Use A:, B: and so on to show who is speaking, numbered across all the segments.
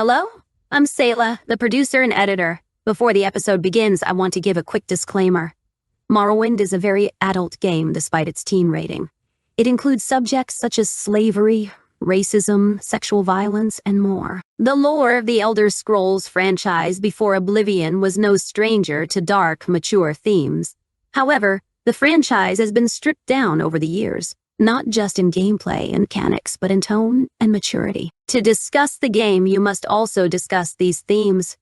A: Hello? I'm Sayla, the producer and editor. Before the episode begins, I want to give a quick disclaimer. Morrowind is a very adult game despite its teen rating. It includes subjects such as slavery, racism, sexual violence, and more. The lore of the Elder Scrolls franchise before Oblivion was no stranger to dark, mature themes. However, the franchise has been stripped down over the years, not just in gameplay and mechanics, but in tone and maturity. To discuss the game, you must also discuss these themes.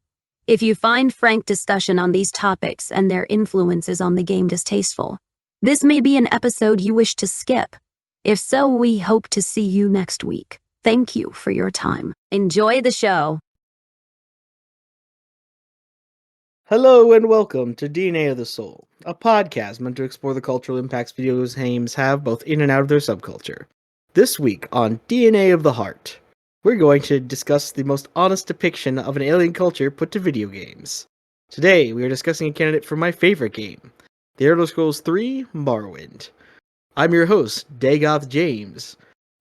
A: If you find frank discussion on these topics and their influences on the game distasteful, this may be an episode you wish to skip. If so, we hope to see you next week. Thank you for your time. Enjoy the show.
B: Hello and welcome to DNA of the Soul, a podcast meant to explore the cultural impacts video games have both in and out of their subculture. This week on DNA of the Heart, we're going to discuss the most honest depiction of an alien culture put to video games. Today, we are discussing a candidate for my favorite game, The Elder Scrolls III: Morrowind. I'm your host, Dagoth James,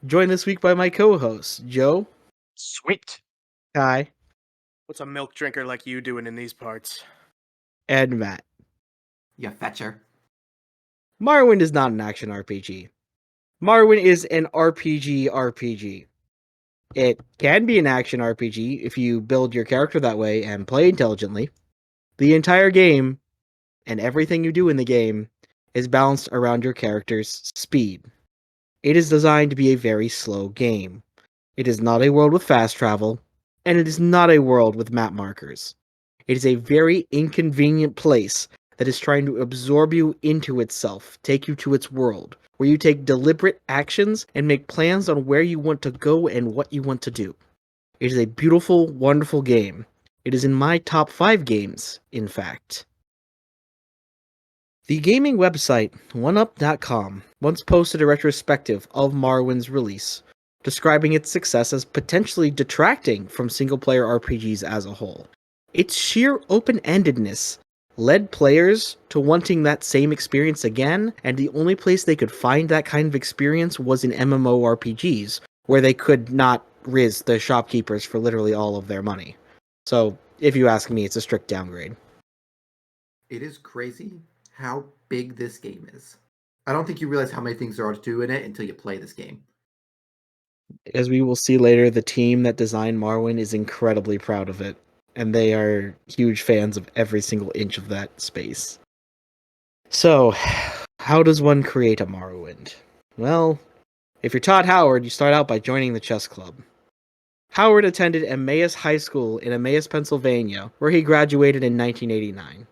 B: joined this week by my co-hosts, Joe.
C: Sweet.
B: Kai.
C: What's a milk drinker like you doing in these parts?
B: And Matt.
D: You fetcher.
B: Morrowind is not an action RPG. Morrowind is an RPG. It can be an action RPG if you build your character that way and play intelligently. The entire game, and everything you do in the game, is balanced around your character's speed. It is designed to be a very slow game. It is not a world with fast travel, and it is not a world with map markers. It is a very inconvenient place that is trying to absorb you into itself, take you to its world, where you take deliberate actions and make plans on where you want to go and what you want to do. It is a beautiful, wonderful game. It is in my top 5 games, in fact. The gaming website, oneup.com, once posted a retrospective of Morrowind's release, describing its success as potentially detracting from single-player RPGs as a whole. Its sheer open-endedness led players to wanting that same experience again, and the only place they could find that kind of experience was in MMORPGs, where they could not riz the shopkeepers for literally all of their money. So, if you ask me, it's a strict downgrade.
D: It is crazy how big this game is. I don't think you realize how many things there are to do in it until you play this game.
B: As we will see later, the team that designed Morrowind is incredibly proud of it, and they are huge fans of every single inch of that space. So, how does one create a Morrowind? Well, if you're Todd Howard, you start out by joining the chess club. Howard attended Emmaus High School in Emmaus, Pennsylvania, where he graduated in 1989.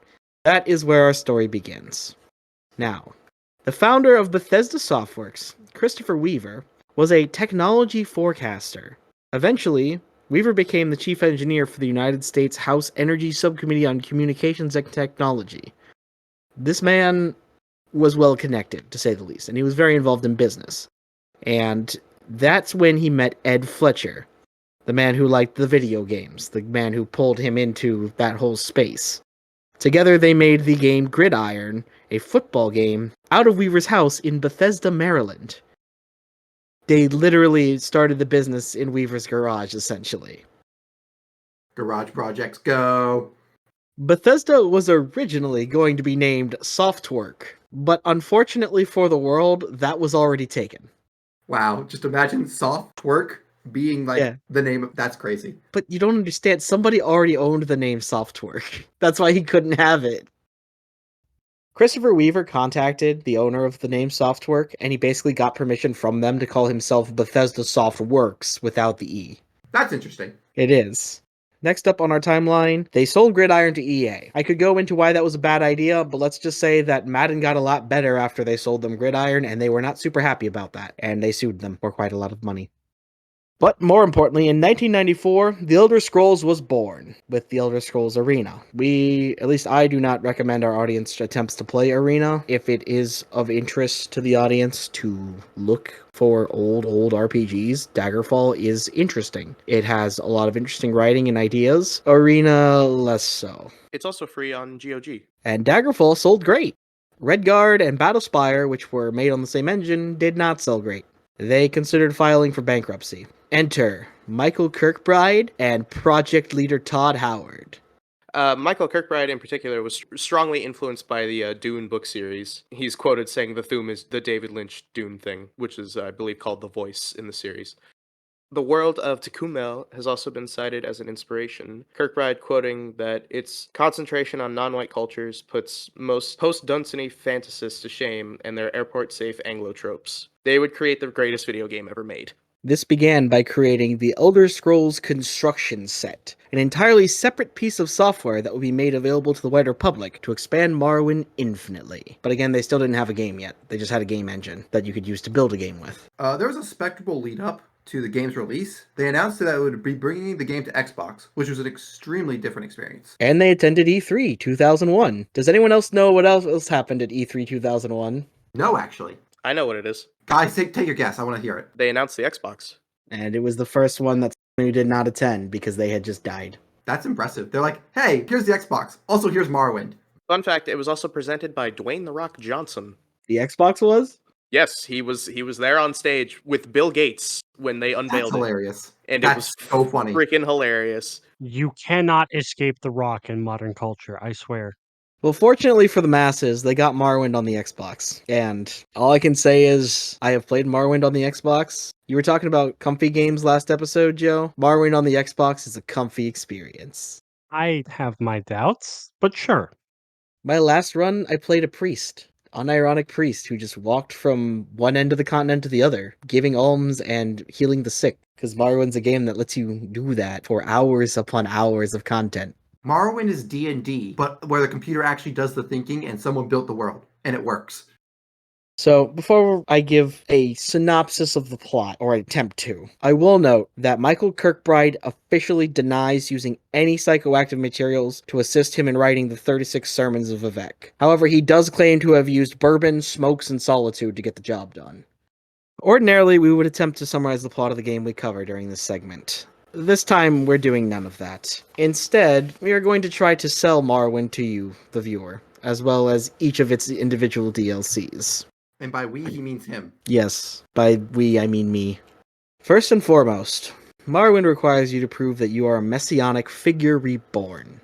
B: That is where our story begins. Now, the founder of Bethesda Softworks, Christopher Weaver, was a technology forecaster. Eventually, Weaver became the chief engineer for the United States House Energy Subcommittee on Communications and Technology. This man was well connected, to say the least, and he was very involved in business. And that's when he met Ed Fletcher, the man who liked the video games, the man who pulled him into that whole space. Together they made the game Gridiron, a football game, out of Weaver's house in Bethesda, Maryland. They literally started the business in Weaver's garage, essentially.
D: Garage projects, go!
B: Bethesda was originally going to be named Softwork, but unfortunately for the world, that was already taken.
D: Wow, just imagine Softwork being like the name of... That's crazy.
B: But you don't understand, somebody already owned the name Softwork. That's why he couldn't have it. Christopher Weaver contacted the owner of the name Softwork, and he basically got permission from them to call himself Bethesda Softworks without the E.
D: That's interesting.
B: It is. Next up on our timeline, they sold Gridiron to EA. I could go into why that was a bad idea, but let's just say that Madden got a lot better after they sold them Gridiron, and they were not super happy about that, and they sued them for quite a lot of money. But more importantly, in 1994, The Elder Scrolls was born, with The Elder Scrolls Arena. At least I do not recommend our audience attempts to play Arena. If it is of interest to the audience to look for old RPGs, Daggerfall is interesting. It has a lot of interesting writing and ideas. Arena, less so.
C: It's also free on GOG.
B: And Daggerfall sold great. Redguard and Battlespire, which were made on the same engine, did not sell great. They considered filing for bankruptcy. Enter Michael Kirkbride and project leader Todd Howard.
C: Michael Kirkbride, in particular, was strongly influenced by the Dune book series. He's quoted saying the theme is the David Lynch Dune thing, which is, I believe, called The Voice in the series. The world of Tecumseh has also been cited as an inspiration. Kirkbride quoting that its concentration on non-white cultures puts most post-Dunsany fantasists to shame and their airport-safe anglotropes. They would create the greatest video game ever made.
B: This began by creating the Elder Scrolls Construction Set, an entirely separate piece of software that would be made available to the wider public to expand Morrowind infinitely. But again, they still didn't have a game yet. They just had a game engine that you could use to build a game with.
D: There was a spectacle lead up to the game's release. They announced that it would be bringing the game to Xbox, which was an extremely different experience.
B: And they attended E3 2001. Does anyone else know what else happened at E3 2001?
D: No, actually.
C: I know what it is.
D: Guys, take your guess. I want to hear it.
C: They announced the Xbox.
B: And it was the first one that Sony did not attend because they had just died.
D: That's impressive. They're like, hey, here's the Xbox. Also, here's Morrowind.
C: Fun fact, it was also presented by Dwayne "The Rock" Johnson.
B: The Xbox was?
C: Yes, he was there on stage with Bill Gates when they unveiled
D: That's hilarious.
C: it. And
D: That's
C: it was
D: so funny.
C: freaking hilarious.
E: You cannot escape The Rock in modern culture, I swear.
B: Well, fortunately for the masses, they got Morrowind on the Xbox. And all I can say is, I have played Morrowind on the Xbox. You were talking about comfy games last episode, Joe. Morrowind on the Xbox is a comfy experience.
E: I have my doubts, but sure.
B: My last run, I played a priest. Unironic priest who just walked from one end of the continent to the other, giving alms and healing the sick. Because Morrowind's a game that lets you do that for hours upon hours of content.
D: Morrowind is D&D, but where the computer actually does the thinking and someone built the world, and it works.
B: So, before I give a synopsis of the plot, or attempt to, I will note that Michael Kirkbride officially denies using any psychoactive materials to assist him in writing the 36 Sermons of Vivek. However, he does claim to have used bourbon, smokes, and solitude to get the job done. Ordinarily, we would attempt to summarize the plot of the game we cover during this segment. This time, we're doing none of that. Instead, we are going to try to sell Morrowind to you, the viewer, as well as each of its individual DLCs.
D: And by we, he means him.
B: Yes, by we, I mean me. First and foremost, Morrowind requires you to prove that you are a messianic figure reborn.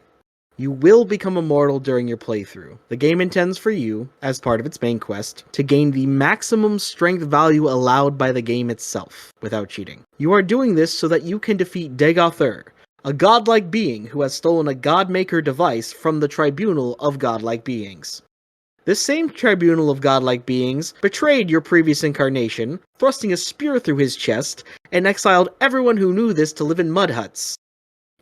B: You will become immortal during your playthrough. The game intends for you, as part of its main quest, to gain the maximum strength value allowed by the game itself, without cheating. You are doing this so that you can defeat Dagothr, a godlike being who has stolen a godmaker device from the tribunal of godlike beings. This same tribunal of godlike beings betrayed your previous incarnation, thrusting a spear through his chest, and exiled everyone who knew this to live in mud huts.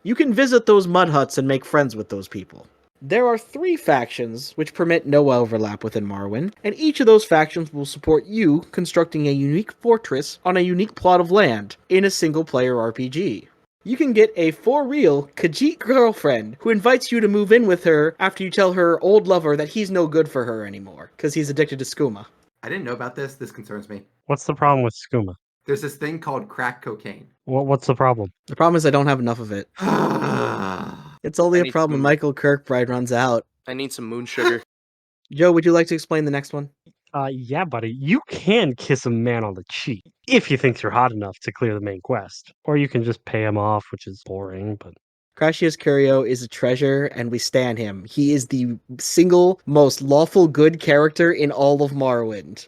B: You can visit those mud huts and make friends with those people. There are 3 factions which permit no overlap within Morrowind, and each of those factions will support you constructing a unique fortress on a unique plot of land in a single-player RPG. You can get a for-real Khajiit girlfriend who invites you to move in with her after you tell her old lover that he's no good for her anymore, because he's addicted to skooma.
D: I didn't know about this. This concerns me.
E: What's the problem with skooma?
D: There's this thing called crack cocaine.
E: What's the problem?
B: The problem is I don't have enough of it. It's only
C: I
B: a
C: need
B: problem when
C: some-
B: Michael Kirkbride runs out.
C: I need some moon sugar.
B: Joe, would you like to explain the next one?
E: Yeah, buddy, you can kiss a man on the cheek if you think you're hot enough to clear the main quest. Or you can just pay him off, which is boring, but...
B: Crashius Curio is a treasure, and we stan him. He is the single most lawful good character in all of Morrowind.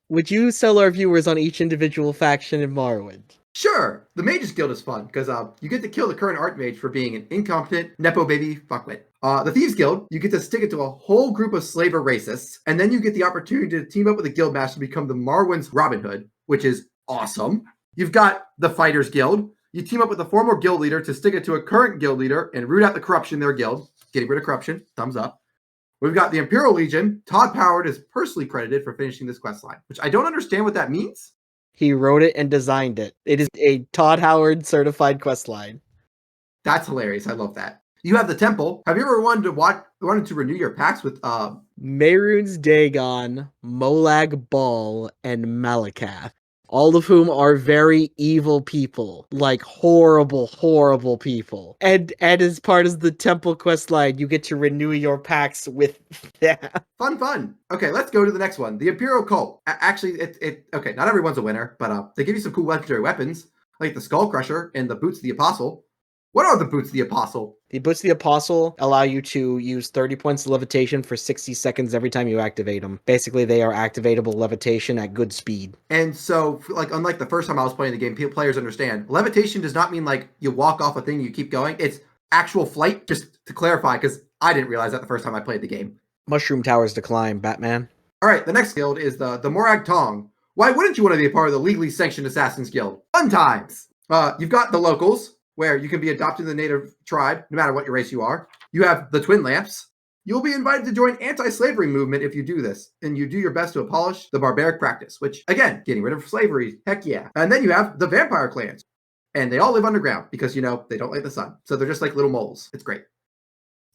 B: Would you sell our viewers on each individual faction in Morrowind?
D: Sure, the Mages Guild is fun, because you get to kill the current Archmage for being an incompetent, nepo baby fuckwit. The Thieves Guild, you get to stick it to a whole group of slaver racists, and then you get the opportunity to team up with a guildmaster to become the Morrowind's Robin Hood, which is awesome. You've got the Fighters Guild. You team up with a former guild leader to stick it to a current guild leader and root out the corruption in their guild. Getting rid of corruption, thumbs up. We've got the Imperial Legion. Todd Howard is personally credited for finishing this quest line, which I don't understand what that means.
B: He wrote it and designed it. It is a Todd Howard certified questline.
D: That's hilarious. I love that. You have the Temple. Have you ever wanted to renew your pacts with
B: Mehrunes Dagon, Molag Bal, and Malakath. All of whom are very evil people. Like horrible, horrible people. And as part of the Temple questline, you get to renew your pacts with them.
D: Fun. Okay, let's go to the next one. The Imperial Cult. Actually, okay, not everyone's a winner, but they give you some cool legendary weapons. like the Skull Crusher and the Boots of the Apostle. What are the Boots of the Apostle?
B: The Boots of the Apostle allow you to use 30 points of levitation for 60 seconds every time you activate them. Basically, they are activatable levitation at good speed.
D: And so, like, unlike the first time I was playing the game, players understand. Levitation does not mean, like, you walk off a thing and you keep going. It's actual flight, just to clarify, because I didn't realize that the first time I played the game.
B: Mushroom towers to climb, Batman.
D: All right, the next guild is the Morag Tong. Why wouldn't you want to be a part of the legally sanctioned Assassin's Guild? Fun times! You've got the locals, where you can be adopted in the native tribe, no matter what your race you are. You have the Twin Lamps. You'll be invited to join anti-slavery movement if you do this, and you do your best to abolish the barbaric practice, which, again, getting rid of slavery, heck yeah. And then you have the vampire clans, and they all live underground because, they don't like the sun. So they're just like little moles. It's great.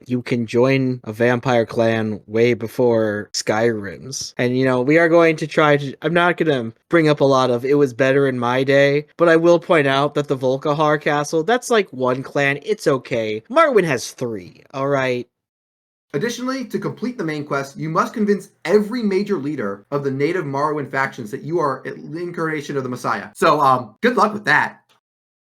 B: You can join a vampire clan way before Skyrim's. And, we are going to try to... I'm not going to bring up a lot of it was better in my day, but I will point out that the Volkahar Castle, that's like one clan. It's okay. Morrowind has 3, all right?
D: Additionally, to complete the main quest, you must convince every major leader of the native Morrowind factions that you are an incarnation of the Messiah. So, good luck with that.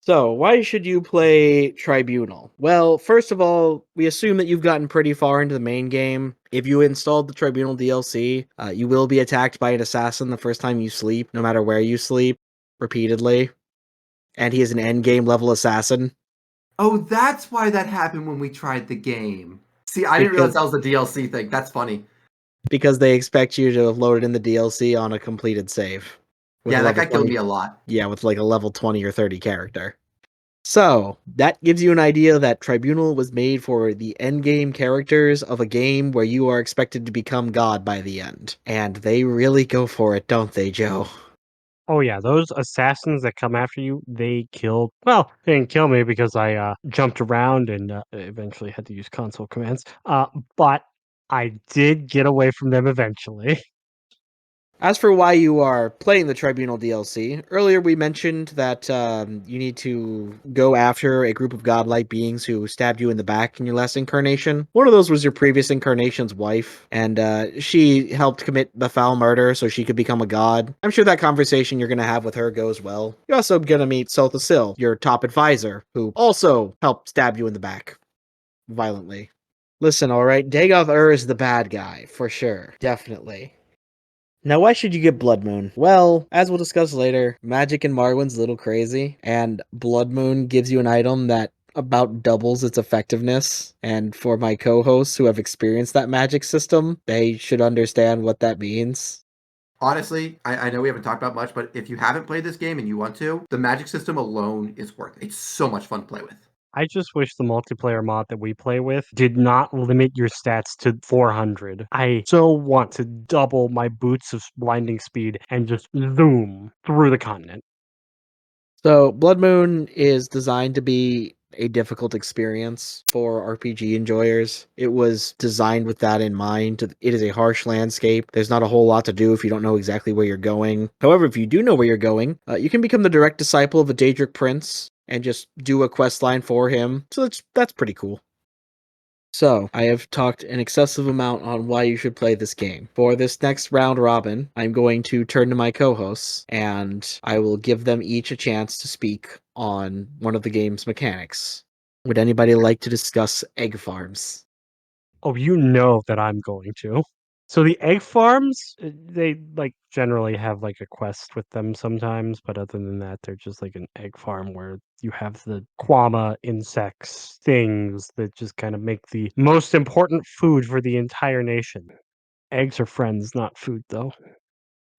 B: So, why should you play Tribunal? Well, first of all, we assume that you've gotten pretty far into the main game. If you installed the Tribunal DLC, you will be attacked by an assassin the first time you sleep, no matter where you sleep, repeatedly. And he is an endgame level assassin.
D: Oh, that's why that happened when we tried the game. See, I didn't realize that was the DLC thing. That's funny.
B: Because they expect you to have loaded in the DLC on a completed save.
D: Yeah, that guy killed me a lot.
B: Yeah, with like a level 20 or 30 character. So, that gives you an idea that Tribunal was made for the endgame characters of a game where you are expected to become God by the end. And they really go for it, don't they, Joe?
E: Oh yeah, those assassins that come after you, they killed... Well, they didn't kill me because I jumped around and eventually had to use console commands. But I did get away from them eventually.
B: As for why you are playing the Tribunal DLC, earlier we mentioned that you need to go after a group of godlike beings who stabbed you in the back in your last incarnation. One of those was your previous incarnation's wife, and she helped commit the foul murder so she could become a god. I'm sure that conversation you're going to have with her goes well. You're also going to meet Solthasil, your top advisor, who also helped stab you in the back violently. Listen, alright, Dagoth is the bad guy, for sure, definitely. Now, why should you get Blood Moon? Well, as we'll discuss later, magic in Morrowind's a little crazy, and Blood Moon gives you an item that about doubles its effectiveness, and for my co-hosts who have experienced that magic system, they should understand what that means.
D: Honestly, I know we haven't talked about much, but if you haven't played this game and you want to, the magic system alone is worth it. It's so much fun to play with.
E: I just wish the multiplayer mod that we play with did not limit your stats to 400. I so want to double my boots of blinding speed and just zoom through the continent.
B: So, Blood Moon is designed to be a difficult experience for RPG enjoyers. It was designed with that in mind. It is a harsh landscape. There's not a whole lot to do if you don't know exactly where you're going. However, if you do know where you're going, you can become the direct disciple of a Daedric prince and just do a quest line for him. So that's pretty cool. So, I have talked an excessive amount on why you should play this game. For this next round robin, I'm going to turn to my co-hosts, and I will give them each a chance to speak on one of the game's mechanics. Would anybody like to discuss egg farms?
E: Oh, you know that I'm going to. So the egg farms, they generally have a quest with them sometimes, but other than that, they're just like an egg farm where you have the quama insects, things that just kind of make the most important food for the entire nation. Eggs are friends, not food, though.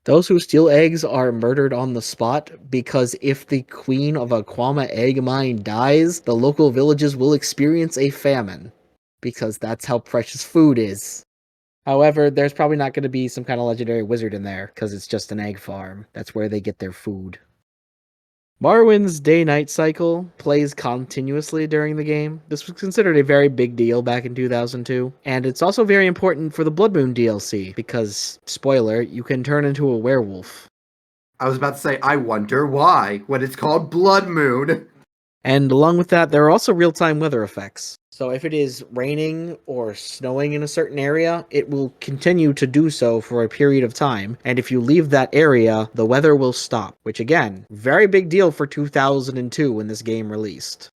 B: Those who steal eggs are murdered on the spot because if the queen of a quama egg mine dies, the local villages will experience a famine because that's how precious food is. However, there's probably not going to be some kind of legendary wizard in there, because it's just an egg farm. That's where they get their food. Morrowind's day-night cycle plays continuously during the game. This was considered a very big deal back in 2002, and it's also very important for the Blood Moon DLC, because, spoiler, you can turn into a werewolf.
D: I was about to say, I wonder why, when it's called Blood Moon.
B: And along with that, there are also real-time weather effects. So if it is raining or snowing in a certain area, it will continue to do so for a period of time. And if you leave that area, the weather will stop, which again, very big deal for 2002 when this game released.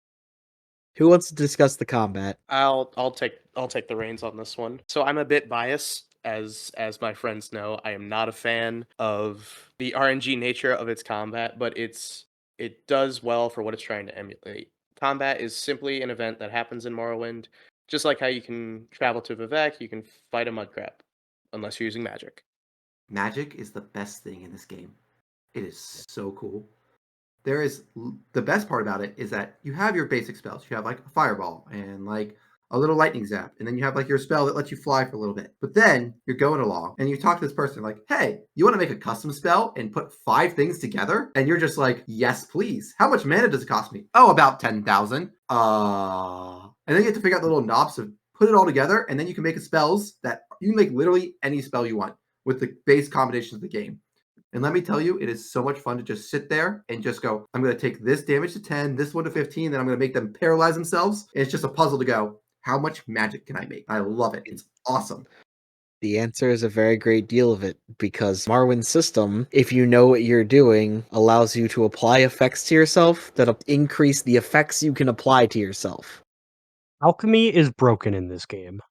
B: Who wants to discuss the combat?
C: I'll take the reins on this one. So I'm a bit biased, as my friends know. I am not a fan of the RNG nature of its combat, but it does well for what it's trying to emulate. Combat is simply an event that happens in Morrowind, just like how you can travel to Vivek, you can fight a mudcrab, unless you're using magic.
D: Magic is the best thing in this game. It is so cool. The best part about it is that you have your basic spells. You have like a fireball and like a little lightning zap, and then you have like your spell that lets you fly for a little bit. But then you're going along and you talk to this person like, "Hey, you want to make a custom spell and put 5 things together?" And you're just like, "Yes, please. How much mana does it cost me?" "Oh, about 10,000." And then you have to figure out the little knobs to put it all together, and then you can make spells that you can make literally any spell you want with the base combinations of the game. And let me tell you, it is so much fun to just sit there and just go, I'm going to take this damage to 10, this one to 15, then I'm going to make them paralyze themselves. And it's just a puzzle to go, how much magic can I make? I love it. It's awesome.
B: The answer is a very great deal of it, because Morrowind's system, if you know what you're doing, allows you to apply effects to yourself that increase the effects you can apply to yourself.
E: Alchemy is broken in this game.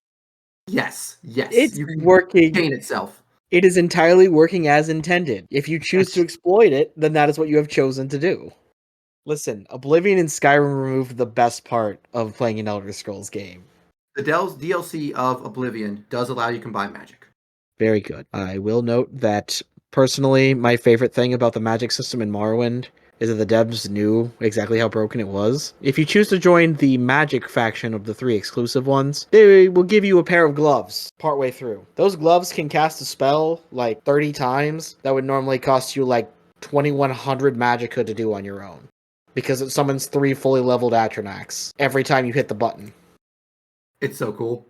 D: Yes.
B: It's
D: You can
B: working.
D: chain itself.
B: It is entirely working as intended. If you choose to
E: Yes.
B: exploit it, then that is what you have chosen to do. Listen, Oblivion and Skyrim removed the best part of playing an Elder Scrolls game.
D: The DLC of Oblivion does allow you to combine magic.
B: Very good. I will note that, personally, my favorite thing about the magic system in Morrowind is that the devs knew exactly how broken it was. If you choose to join the magic faction of the 3 exclusive ones, they will give you a pair of gloves partway through. Those gloves can cast a spell like 30 times that would normally cost you like 2100 magicka to do on your own, because it summons 3 fully leveled Atronachs every time you hit the button.
D: It's so cool.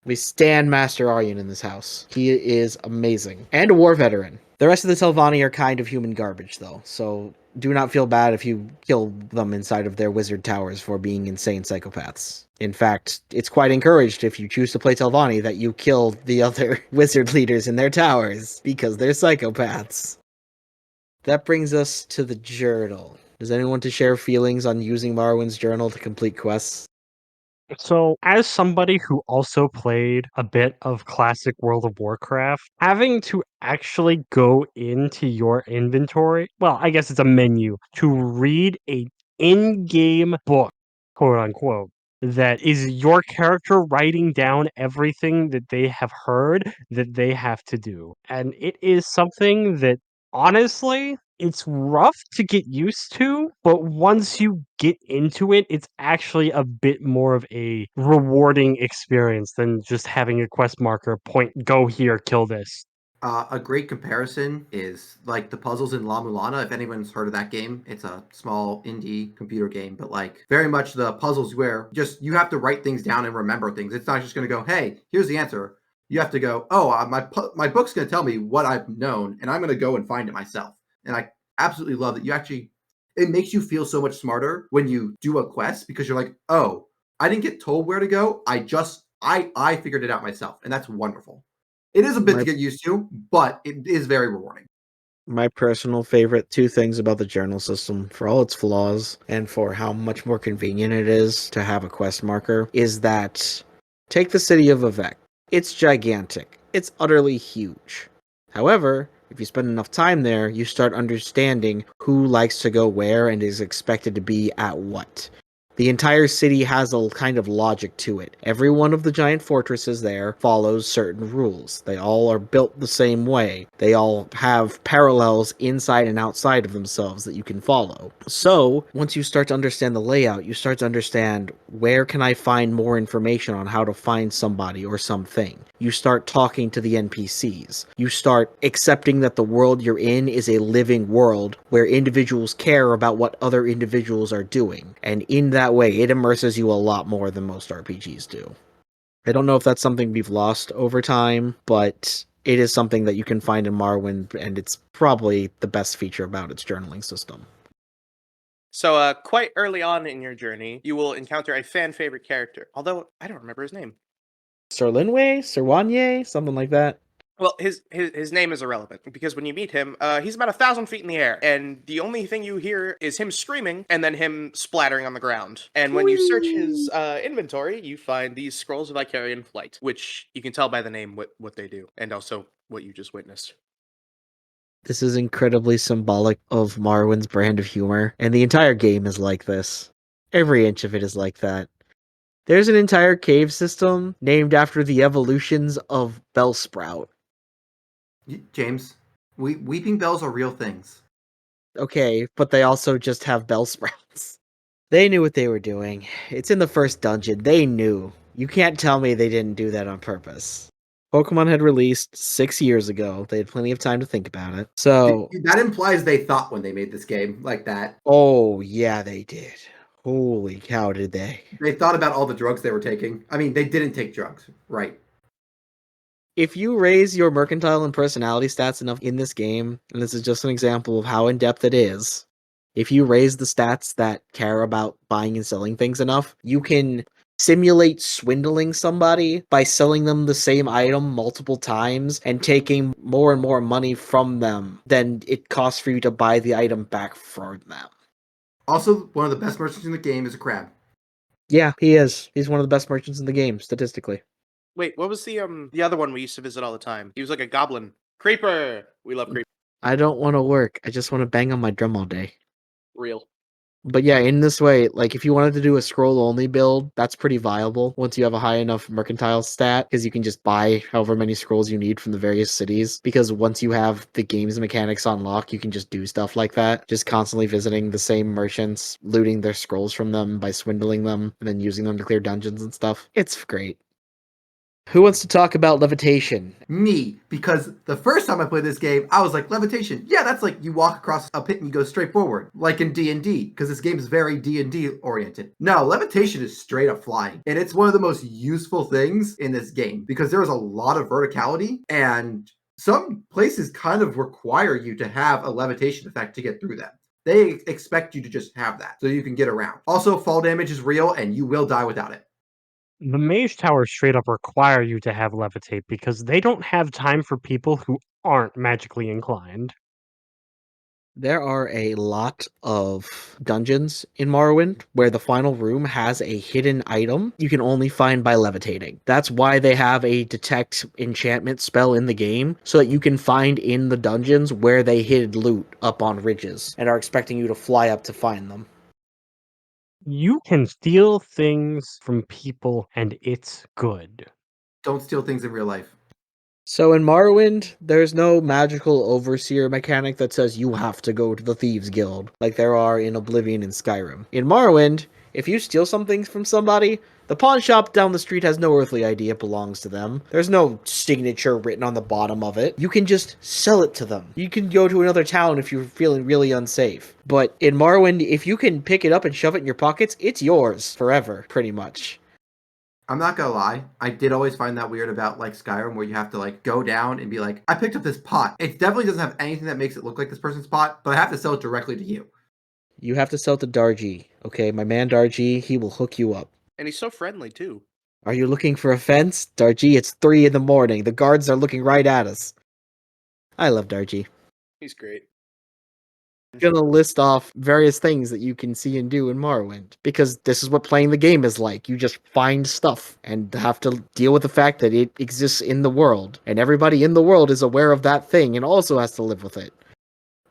B: We stand Master Aryan in this house. He is amazing. And a war veteran. The rest of the Telvanni are kind of human garbage, though, so do not feel bad if you kill them inside of their wizard towers for being insane psychopaths. In fact, it's quite encouraged if you choose to play Telvanni that you kill the other wizard leaders in their towers, because they're psychopaths. That brings us to the journal. Does anyone want to share feelings on using Morrowind's journal to complete quests?
E: So, as somebody who also played a bit of classic World of Warcraft, having to actually go into your inventory, well, I guess it's a menu, to read a in-game book, quote unquote, that is your character writing down everything that they have heard that they have to do. And it is something that, honestly, it's rough to get used to, but once you get into it, it's actually a bit more of a rewarding experience than just having a quest marker point, go here, kill this.
D: A great comparison is like the puzzles in La Mulana. If anyone's heard of that game, it's a small indie computer game, but like very much the puzzles where just you have to write things down and remember things. It's not just going to go, hey, here's the answer. You have to go, oh, my book's going to tell me what I've known, and I'm going to go and find it myself. And I absolutely love that it makes you feel so much smarter when you do a quest, because you're like, oh, I didn't get told where to go. I figured it out myself, and that's wonderful. It is a bit to get used to, but it is very rewarding.
B: My personal favorite 2 things about the journal system, for all its flaws and for how much more convenient it is to have a quest marker, is that take the city of Vivek. It's gigantic. It's utterly huge. However, if you spend enough time there, you start understanding who likes to go where and is expected to be at what. The entire city has a kind of logic to it. Every one of the giant fortresses there follows certain rules. They all are built the same way. They all have parallels inside and outside of themselves that you can follow. So, once you start to understand the layout, you start to understand where can I find more information on how to find somebody or something. You start talking to the NPCs. You start accepting that the world you're in is a living world where individuals care about what other individuals are doing. And in that way, it immerses you a lot more than most RPGs do. I don't know if that's something we've lost over time, but it is something that you can find in Morrowind, and it's probably the best feature about its journaling system.
C: So, quite early on in your journey, you will encounter a fan favorite character. Although I don't remember his name.
B: Sir Linway, Sir Wanye, something like that.
C: Well, his name is irrelevant because when you meet him, he's about 1,000 feet in the air, and the only thing you hear is him screaming and then him splattering on the ground. And when you search his inventory, you find these scrolls of Icarian Flight, which you can tell by the name what they do, and also what you just witnessed.
B: This is incredibly symbolic of Morrowind's brand of humor, and the entire game is like this. Every inch of it is like that. There's an entire cave system named after the evolutions of Bellsprout.
D: James, weeping bells are real things.
B: Okay, but they also just have Bellsprouts. They knew what they were doing. It's in the first dungeon. They knew. You can't tell me they didn't do that on purpose. Pokemon had released 6 years ago. They had plenty of time to think about it. So,
D: That implies they thought when they made this game like that.
B: oh yeah, they did. Holy cow, did they?
D: They thought about all the drugs they were taking. I mean, they didn't take drugs, right?
B: If you raise your mercantile and personality stats enough in this game, and this is just an example of how in-depth it is, if you raise the stats that care about buying and selling things enough, you can simulate swindling somebody by selling them the same item multiple times and taking more and more money from them than it costs for you to buy the item back from them.
D: Also, one of the best merchants in the game is a crab.
B: Yeah, he is. He's one of the best merchants in the game, statistically.
C: Wait, what was the other one we used to visit all the time? He was like a goblin. Creeper! We love Creeper.
B: I don't want to work. I just want to bang on my drum all day.
C: Real.
B: But yeah, in this way, like if you wanted to do a scroll only build, that's pretty viable once you have a high enough mercantile stat, because you can just buy however many scrolls you need from the various cities. Because once you have the game's mechanics on lock, you can just do stuff like that. Just constantly visiting the same merchants, looting their scrolls from them by swindling them, and then using them to clear dungeons and stuff. It's great. Who wants to talk about levitation?
D: Me, because the first time I played this game, I was like, levitation. Yeah, that's like you walk across a pit and you go straight forward, like in D&D, because this game is very D&D oriented. No, levitation is straight up flying, and it's one of the most useful things in this game because there is a lot of verticality, and some places kind of require you to have a levitation effect to get through them. They expect you to just have that so you can get around. Also, fall damage is real, and you will die without it.
E: The mage towers straight up require you to have levitate because they don't have time for people who aren't magically inclined.
B: There are a lot of dungeons in Morrowind where the final room has a hidden item you can only find by levitating. That's why they have a detect enchantment spell in the game, so that you can find in the dungeons where they hid loot up on ridges and are expecting you to fly up to find them.
E: You can steal things from people and it's good.
D: Don't steal things in real life.
B: So in Morrowind, there's no magical overseer mechanic that says you have to go to the Thieves Guild, like there are in Oblivion and Skyrim. In Morrowind, if you steal something from somebody, the pawn shop down the street has no earthly idea it belongs to them. There's no signature written on the bottom of it. You can just sell it to them. You can go to another town if you're feeling really unsafe. But in Morrowind, if you can pick it up and shove it in your pockets, it's yours forever, pretty much.
D: I'm not gonna lie, I did always find that weird about like Skyrim where you have to like go down and be like, I picked up this pot. It definitely doesn't have anything that makes it look like this person's pot, but I have to sell it directly to you.
B: You have to sell to Darji, okay? My man Darji, he will hook you up.
C: And he's so friendly, too.
B: Are you looking for a fence? Darji, it's 3 a.m. The guards are looking right at us. I love Darji.
C: He's great.
B: I'm gonna list off various things that you can see and do in Morrowind, because this is what playing the game is like. You just find stuff and have to deal with the fact that it exists in the world, and everybody in the world is aware of that thing and also has to live with it.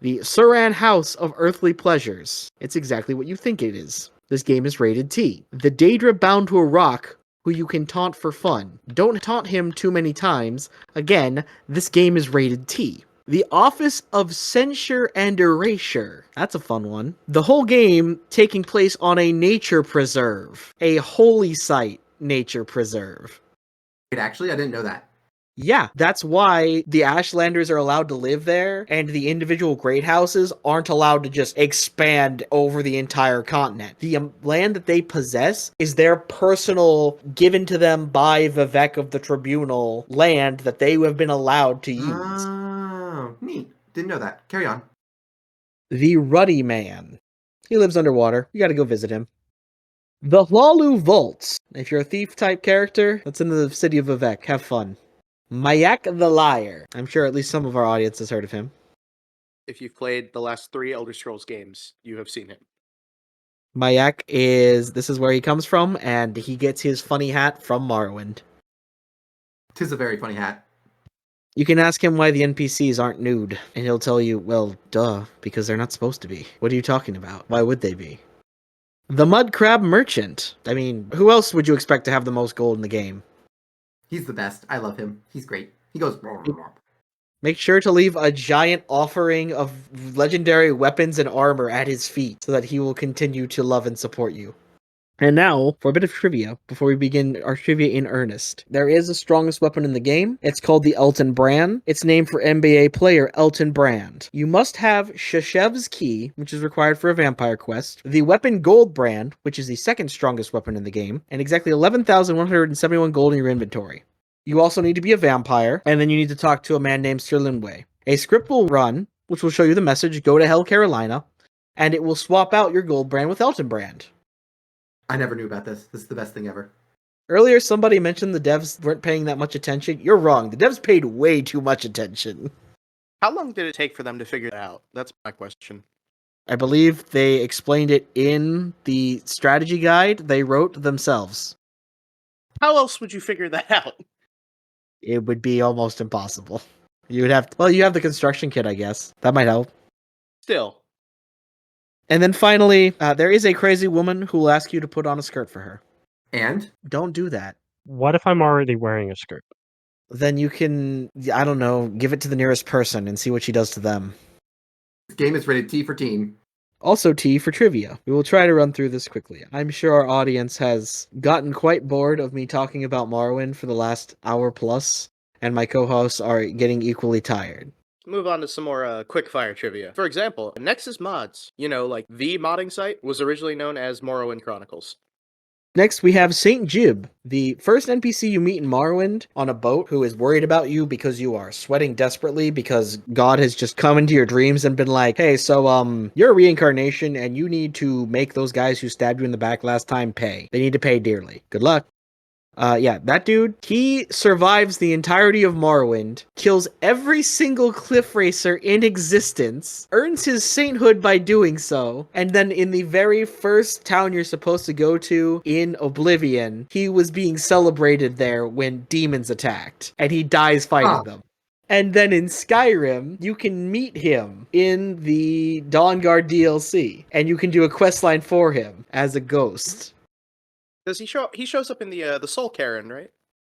B: The Suran House of Earthly Pleasures. It's exactly what you think it is. This game is rated T. The Daedra bound to a rock, who you can taunt for fun. Don't taunt him too many times. Again, this game is rated T. The Office of Censure and Erasure. That's a fun one. The whole game taking place on a nature preserve. A holy site nature preserve.
D: Wait, actually, I didn't know that.
B: Yeah, that's why the Ashlanders are allowed to live there, and the individual great houses aren't allowed to just expand over the entire continent. The land that they possess is their personal, given to them by Vivek of the Tribunal, land that they have been allowed to use.
D: Oh, neat. Didn't know that. Carry on.
B: The Ruddy Man. He lives underwater. You gotta go visit him. The Hlalu Vaults. If you're a thief-type character, that's in the city of Vivek. Have fun. Mayak the Liar. I'm sure at least some of our audience has heard of him.
C: If you've played the last 3 Elder Scrolls games, you have seen him.
B: Mayak this is where he comes from, and he gets his funny hat from Morrowind.
D: 'Tis a very funny hat.
B: You can ask him why the NPCs aren't nude, and he'll tell you, well, duh, because they're not supposed to be. What are you talking about? Why would they be? The Mud Crab Merchant. I mean, who else would you expect to have the most gold in the game?
D: He's the best. I love him. He's great. He goes.
B: Make sure to leave a giant offering of legendary weapons and armor at his feet so that he will continue to love and support you. And now, for a bit of trivia, before we begin our trivia in earnest. There is the strongest weapon in the game. It's called the Elton Brand. It's named for NBA player Elton Brand. You must have Shashev's Key, which is required for a vampire quest, the weapon Gold Brand, which is the second strongest weapon in the game, and exactly 11,171 gold in your inventory. You also need to be a vampire, and then you need to talk to a man named Sir Linway. A script will run, which will show you the message, go to Hell, Carolina, and it will swap out your Gold Brand with Elton Brand.
D: I never knew about this. This is the best thing ever.
B: Earlier, somebody mentioned the devs weren't paying that much attention. You're wrong. The devs paid way too much attention.
C: How long did it take for them to figure it out? That's my question.
B: I believe they explained it in the strategy guide they wrote themselves.
C: How else would you figure that out?
B: It would be almost impossible. You would have you have the construction kit, I guess. That might help.
C: Still.
B: And then finally, there is a crazy woman who will ask you to put on a skirt for her.
D: And
B: Don't do that.
E: What if I'm already wearing a skirt?
B: Then you can, I don't know, give it to the nearest person and see what she does to them.
D: this game is rated T for teen.
B: Also T for trivia. We will try to run through this quickly. I'm sure our audience has gotten quite bored of me talking about Morrowind for the last hour plus, and my co-hosts are getting equally tired.
C: Move on to some more quick-fire trivia. For example, Nexus Mods, like the modding site, was originally known as Morrowind Chronicles.
B: Next, we have Saint Jib, the first NPC you meet in Morrowind on a boat who is worried about you because you are sweating desperately because God has just come into your dreams and been like, hey, so, you're a reincarnation and you need to make those guys who stabbed you in the back last time pay. They need to pay dearly. Good luck. Yeah, that dude, he survives the entirety of Morrowind, kills every single cliff racer in existence, earns his sainthood by doing so, and then in the very first town you're supposed to go to in Oblivion, he was being celebrated there when demons attacked, and he dies fighting them. And then in Skyrim, you can meet him in the Dawnguard DLC, and you can do a questline for him as a ghost.
C: Does he show? He shows up in the Soul Karen, right?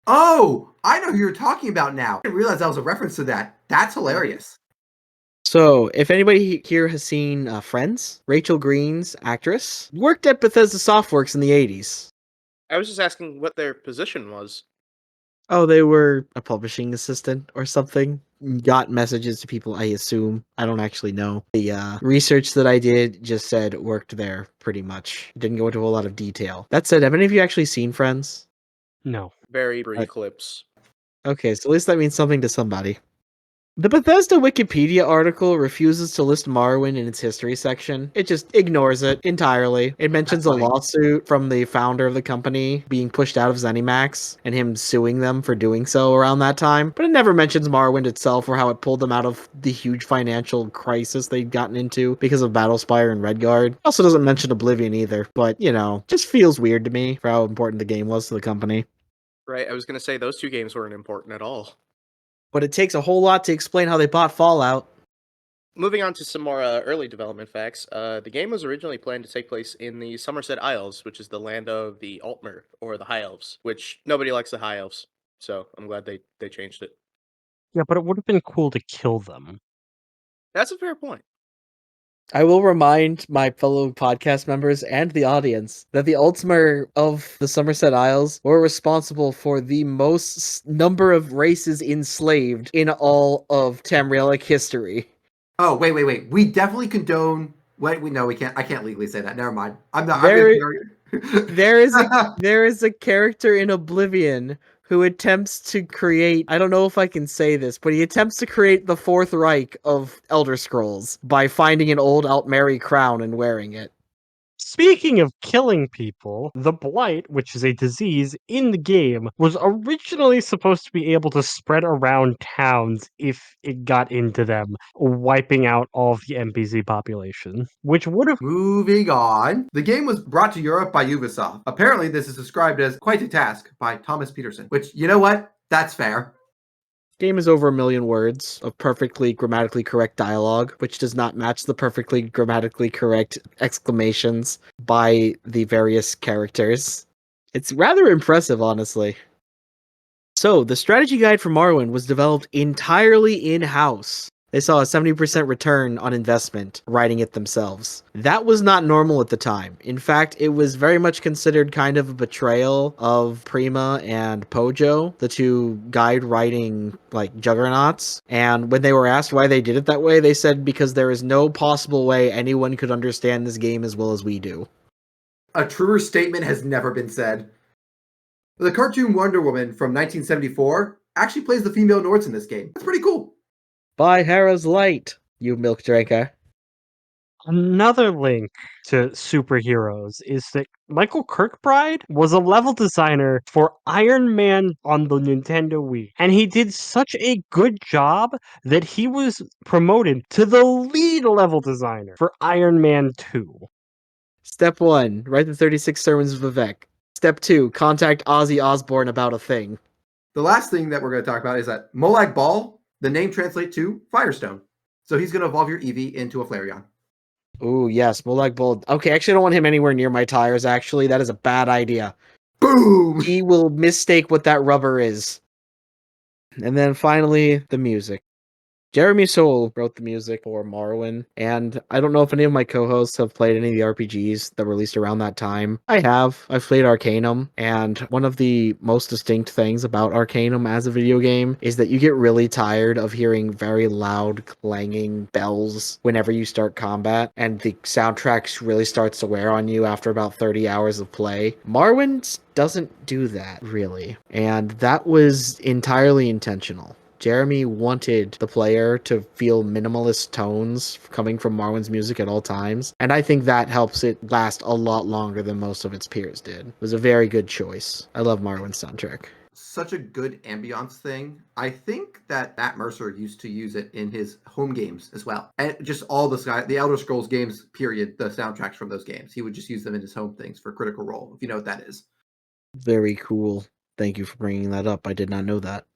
D: Oh, I know who you're talking about now. I didn't realize that was a reference to that. That's hilarious.
B: So, if anybody here has seen Friends, Rachel Green's actress worked at Bethesda Softworks in the 80s.
C: I was just asking what their position was.
B: Oh, they were a publishing assistant or something. Got messages to people, I assume. I don't actually know. The research that I did just said worked there, pretty much. Didn't go into a whole lot of detail. That said, have any of you actually seen Friends?
E: No.
C: Very brief clips.
B: Okay, so at least that means something to somebody. The Bethesda Wikipedia article refuses to list Morrowind in its history section. It just ignores it entirely. It mentions a lawsuit from the founder of the company being pushed out of ZeniMax and him suing them for doing so around that time. But it never mentions Morrowind itself or how it pulled them out of the huge financial crisis they'd gotten into because of Battlespire and Redguard. It also doesn't mention Oblivion either, but, just feels weird to me for how important the game was to the company.
C: Right, I was going to say those two games weren't important at all.
B: But it takes a whole lot to explain how they bought Fallout.
C: Moving on to some more early development facts, the game was originally planned to take place in the Somerset Isles, which is the land of the Altmer, or the High Elves, which nobody likes the High Elves, so I'm glad they changed it.
E: Yeah, but it would have been cool to kill them.
C: That's a fair point.
B: I will remind my fellow podcast members and the audience that the Altmer of the Somerset Isles were responsible for the most number of races enslaved in all of Tamrielic history.
D: Oh, wait. We definitely condone. Wait, we can't. I can't legally say that. Never mind. I'm not.
B: There is a character in Oblivion who attempts to create, I don't know if I can say this, but he attempts to create the Fourth Reich of Elder Scrolls by finding an old Altmeri crown and wearing it.
E: Speaking of killing people, the blight, which is a disease in the game, was originally supposed to be able to spread around towns if it got into them, wiping out all of the NPC population, which would have...
D: Moving on. The game was brought to Europe by Ubisoft. Apparently, this is described as quite a task by Thomas Peterson, which, you know what? That's fair.
B: Game is over 1 million words of perfectly grammatically correct dialogue, which does not match the perfectly grammatically correct exclamations by the various characters. It's rather impressive, honestly. So, the strategy guide for Morrowind was developed entirely in-house. They saw a 70% return on investment writing it themselves. That was not normal at the time. In fact, it was very much considered kind of a betrayal of Prima and Pojo, the two guide writing juggernauts. And when they were asked why they did it that way, they said because there is no possible way anyone could understand this game as well as we do.
D: A truer statement has never been said. The cartoon Wonder Woman from 1974 actually plays the female Nords in this game. That's pretty cool.
B: By Hera's light, you milk drinker.
E: Another link to superheroes is that Michael Kirkbride was a level designer for Iron Man on the Nintendo Wii. And he did such a good job that he was promoted to the lead level designer for Iron Man 2.
B: Step 1, write the 36 Sermons of Vivek. Step 2, contact Ozzy Osbourne about a thing.
D: The last thing that we're going to talk about is that Molag Bal, the name translates to Firestone. So he's going to evolve your Eevee into a Flareon.
B: Ooh, yes, Molag Bal. Okay, actually, I don't want him anywhere near my tires, actually. That is a bad idea.
D: Boom!
B: He will mistake what that rubber is. And then finally, the music. Jeremy Soule wrote the music for Morrowind, and I don't know if any of my co-hosts have played any of the RPGs that were released around that time. I have. I've played Arcanum, and one of the most distinct things about Arcanum as a video game is that you get really tired of hearing very loud clanging bells whenever you start combat, and the soundtrack really starts to wear on you after about 30 hours of play. Morrowind doesn't do that, really, and that was entirely intentional. Jeremy wanted the player to feel minimalist tones coming from Morrowind's music at all times, and I think that helps it last a lot longer than most of its peers did. It was a very good choice. I love Morrowind's soundtrack.
D: Such a good ambiance thing. I think that Matt Mercer used to use it in his home games as well. And just all the Elder Scrolls games, period, the soundtracks from those games. He would just use them in his home things for Critical Role, if you know what that is.
B: Very cool. Thank you for bringing that up. I did not know that.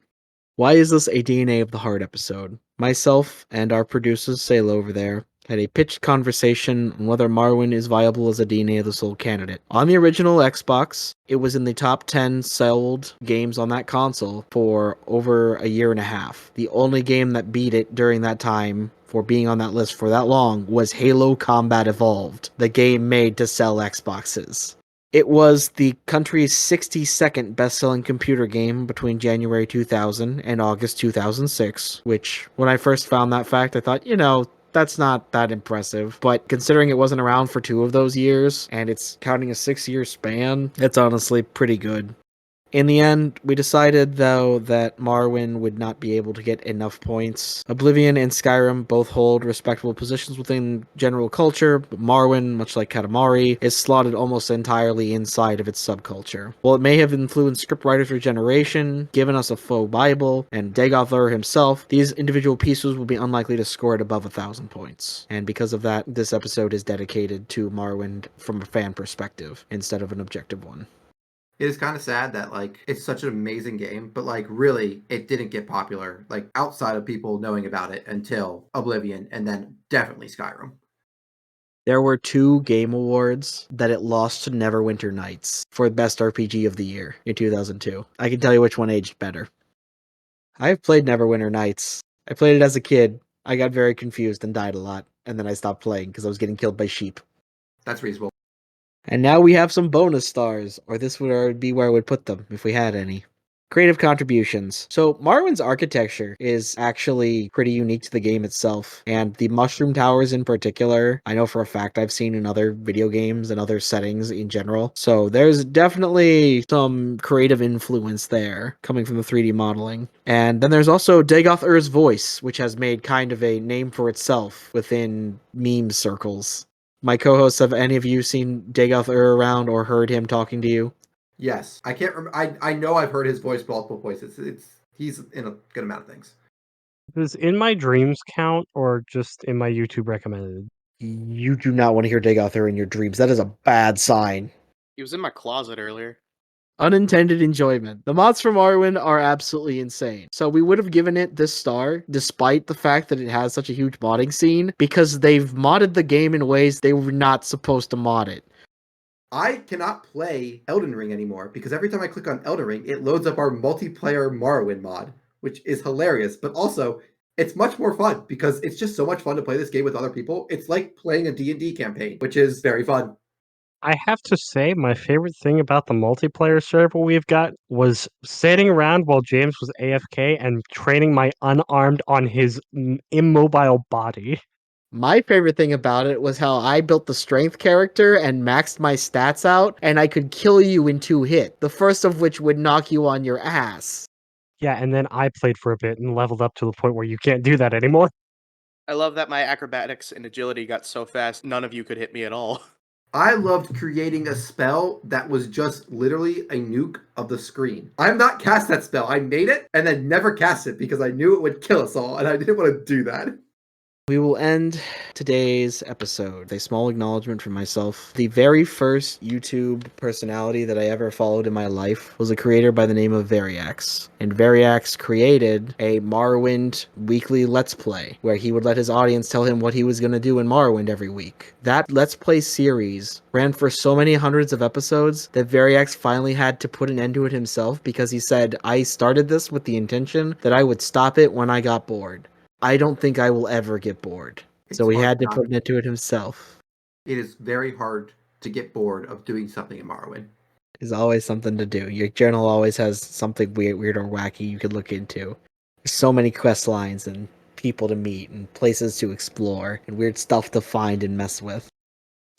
B: Why is this a DNA of the Heart episode? Myself and our producer, Sayla over there, had a pitched conversation on whether Morrowind is viable as a DNA of the Soul candidate. On the original Xbox, it was in the top 10 sold games on that console for over a year and a half. The only game that beat it during that time for being on that list for that long was Halo Combat Evolved, the game made to sell Xboxes. It was the country's 62nd best-selling computer game between January 2000 and August 2006, which, when I first found that fact, I thought, that's not that impressive. But considering it wasn't around for 2 of those years, and it's counting a 6-year span, it's honestly pretty good. In the end, we decided, though, that Morrowind would not be able to get enough points. Oblivion and Skyrim both hold respectable positions within general culture, but Morrowind, much like Katamari, is slotted almost entirely inside of its subculture. While it may have influenced scriptwriters' regeneration, given us a faux Bible, and Dagoth Ur himself, these individual pieces will be unlikely to score at above 1,000 points. And because of that, this episode is dedicated to Morrowind from a fan perspective, instead of an objective one.
D: It is kind of sad that it's such an amazing game, but really it didn't get popular outside of people knowing about it until Oblivion and then definitely Skyrim.
B: There were 2 Game Awards that it lost to Neverwinter Nights for Best RPG of the Year in 2002. I can tell you which one aged better. I've played Neverwinter Nights. I played it as a kid. I got very confused and died a lot, and then I stopped playing because I was getting killed by sheep.
D: That's reasonable.
B: And now we have some bonus stars, or this would be where I would put them, if we had any. Creative contributions. So, Morrowind's architecture is actually pretty unique to the game itself, and the mushroom towers in particular, I know for a fact I've seen in other video games and other settings in general. So, there's definitely some creative influence there, coming from the 3D modeling. And then there's also Dagoth Ur's voice, which has made kind of a name for itself within meme circles. My co-hosts, have any of you seen Dagoth around or heard him talking to you?
D: Yes, I can't remember. I know I've heard his voice multiple voices. He's in a good amount of things.
E: Does in my dreams count or just in my YouTube recommended?
B: You do not want to hear Dagoth in your dreams. That is a bad sign.
C: He was in my closet earlier.
B: Unintended enjoyment. The mods for Morrowind are absolutely insane. So we would have given it this star, despite the fact that it has such a huge modding scene, because they've modded the game in ways they were not supposed to mod it.
D: I cannot play Elden Ring anymore because every time I click on Elden Ring, it loads up our multiplayer Morrowind mod, which is hilarious. But also, it's much more fun because it's just so much fun to play this game with other people. It's like playing a D&D campaign, which is very fun.
E: I have to say, my favorite thing about the multiplayer server we've got was sitting around while James was AFK and training my unarmed on his immobile body.
B: My favorite thing about it was how I built the strength character and maxed my stats out, and I could kill you in 2 hits, the first of which would knock you on your ass.
E: Yeah, and then I played for a bit and leveled up to the point where you can't do that anymore.
C: I love that my acrobatics and agility got so fast, none of you could hit me at all.
D: I loved creating a spell that was just literally a nuke of the screen. I have not cast that spell. I made it and then never cast it because I knew it would kill us all, and I didn't want to do that.
B: We will end today's episode with a small acknowledgement from myself. The very first YouTube personality that I ever followed in my life was a creator by the name of Variax. And Variax created a Morrowind weekly Let's Play, where he would let his audience tell him what he was going to do in Morrowind every week. That Let's Play series ran for so many hundreds of episodes that Variax finally had to put an end to it himself because he said, I started this with the intention that I would stop it when I got bored. I don't think I will ever get bored. So he had to put an end to it himself.
D: It is very hard to get bored of doing something in Morrowind.
B: There's always something to do. Your journal always has something weird or wacky you could look into. There's so many quest lines and people to meet and places to explore and weird stuff to find and mess with.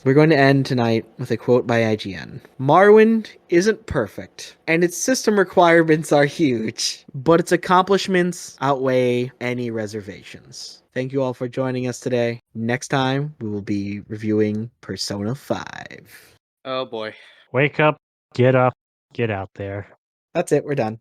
B: We're going to end tonight with a quote by IGN. Morrowind isn't perfect, and its system requirements are huge, but its accomplishments outweigh any reservations. Thank you all for joining us today. Next time, we will be reviewing Persona 5.
C: Oh boy.
E: Wake up, get out there.
B: That's it, we're done.